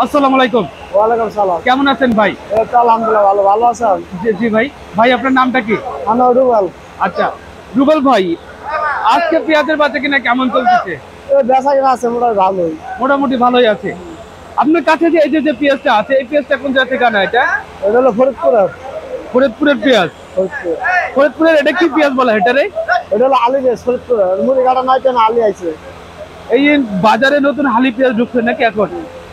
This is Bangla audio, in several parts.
আসসালামু আলাইকুম। ওয়ালাইকুম সালাম। কেমন আছেন ভাই? এই তো আলহামদুলিল্লাহ ভালো। ভালো আছেন? জি জি ভাই। ভাই আপনার নামটা কি? আমার রুবেল। আচ্ছা, রুবেল ভাই, আজকে পেঁয়াজের বাজার কিনা কেমন চলতেছে? এই বেচাকেনা আছে মোটামুটি ভালোই। মোটামুটি ভালোই আছে। আপনার কাছে যে এই যে পেঁয়াজটা আছে, এই পেঁয়াজটা কোন জায়গা থেকে আনা এটা? এটা হলো ফরিদপুরের। ফরিদপুরের পেঁয়াজ। ফরিদপুর। ফরিদপুরের এটা কি পেঁয়াজ বলা হয় এটারে? এটা হলো আলি বেশ ফরিদপুরের। মুড়ি কাটা নাই কেন আলি আইছে। এই যে বাজারে নতুন হালি পেঁয়াজ ঢুকছে নাকি এখন?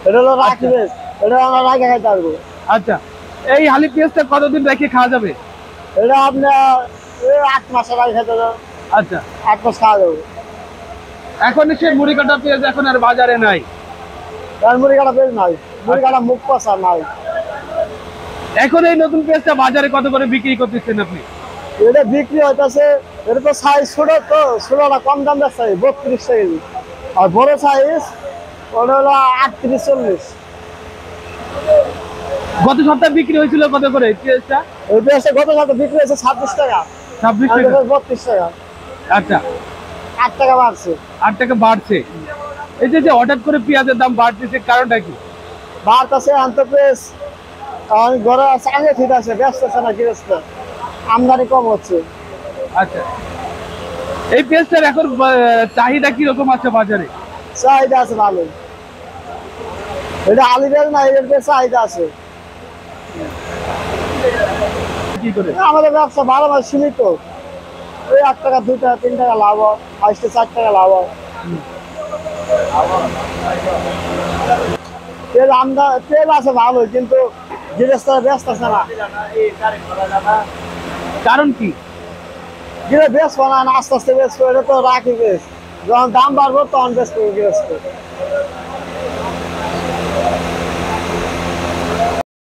এটা হলো রাখি বেশ। এটা আমরা রাখে খাইতে পারবো। আচ্ছা, এই হালি পেঁয়াজটা কতদিন রেখে খাওয়া যাবে? এটা আপনার এই 8 মাসের আগে খাইতে হবে। আচ্ছা, 8 মাস খাওয়া যাবে। এখন সে মুড়ি কাটা পেঁয়াজ এখন আর বাজারে নাই। আর মুড়ি কাটা বেশ নাই। মুড়ি কাটা মুখ পাশা নাই। এখন এই নতুন পেঁয়াজটা বাজারে কত করে বিক্রি করতেছেন আপনি? এটা বিক্রি হইতাছে, এটা তো সাইজ ছোট, তো ছোটটা কম দাম যাচ্ছে 32 টাকা কেজি। আর বড় সাইজ ওটা হলো 38-40। গত সপ্তাহে বিক্রি হয়েছিল কত করে এই পেঁয়াজটা? ওই পেঁয়াজটা গত সপ্তাহে বিক্রি হয়েছে 26 টাকা। 26 আর টাকা। এটা 32 টাকা। আচ্ছা, 8 টাকা বাড়ছে। 8 টাকা বাড়ছে। এই যে হঠাৎ করে পেঁয়াজের দাম বাড়তেছে, কারণটা কি? বাড়তেছে আন্তঃপ্রেস। আমি ঘরে চাঙে ঠিক আছে, ব্যস্ত আছে না গৃহস্থ। আমদানি কম হচ্ছে। আচ্ছা, এই পেঁয়াজটার এখন চাহিদা কিরকম আছে বাজারে? চাহিদা আছে ভালো। এটা আলি পেঁয়াজ না, এর পেঁয়াজ চাহিদা আছে। কি করে? আমাদের ব্যবসা 12 মাস সীমিত। ওই 8 টাকা 2 টাকা 3 টাকা লাভ হয়, 4 টাকা লাভ হয়। তেল আছে ভালো, কিন্তু গৃহস্থরা ব্যস্ত আছে না। কারণ কি? বেশ বানায় না, আস্তে আস্তে বেশ, এটা তো রাখি বেশ। যখন দাম বাড়বো তখন বেশ করবো গৃহস্থ।